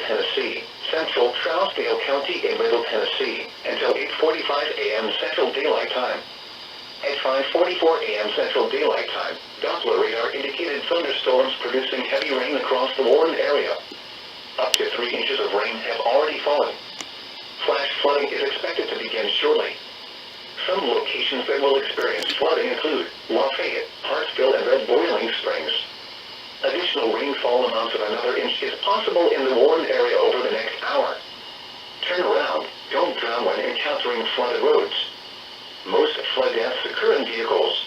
Tennessee, central Trousdale County in Middle Tennessee, until 8:45 a.m. Central Daylight Time. At 5:44 a.m. Central Daylight Time, Doppler radar indicated thunderstorms producing heavy rain across the warned area. Up to 3 inches of rain have already fallen. Flash flooding is expected to begin shortly. Some locations that will experience flooding include Lafayette, Hartsville, and Red Boiling Springs. Additional rainfall amounts of another inch is possible in the warned area over the next hour. Turn around, don't drown when encountering flooded roads. Most flood deaths occur in vehicles.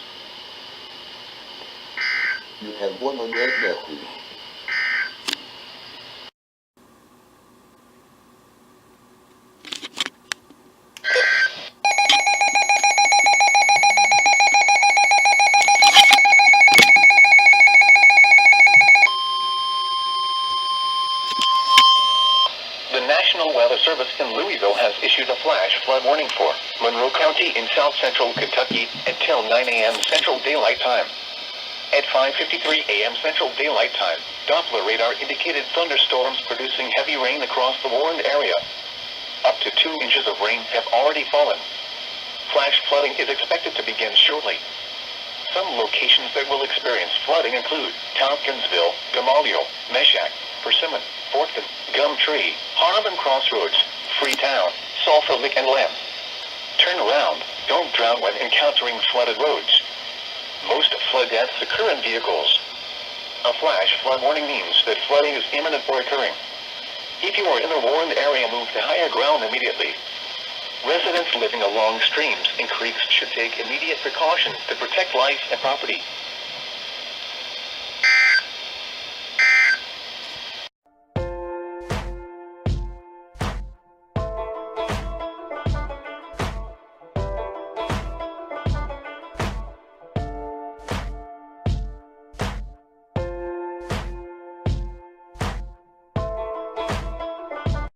You have 100 messages. The National Weather Service in Louisville has issued a flash flood warning for Monroe County in south-central Kentucky until 9 a.m. Central Daylight Time. At 5:53 a.m. Central Daylight Time, Doppler radar indicated thunderstorms producing heavy rain across the warned area. Up to 2 inches of rain have already fallen. Flash flooding is expected to begin shortly. Some locations that will experience flooding include Tompkinsville, Gamaliel, Meshack, Persimmon, Fortson, Gumtree, Harlem Crossroads, Freetown, Sulphur-Lick, and Lamb. Turn around, don't drown when encountering flooded roads. Most flood deaths occur in vehicles. A flash flood warning means that flooding is imminent or occurring. If you are in a warned area, move to higher ground immediately. Residents living along streams and creeks should take immediate precautions to protect life and property.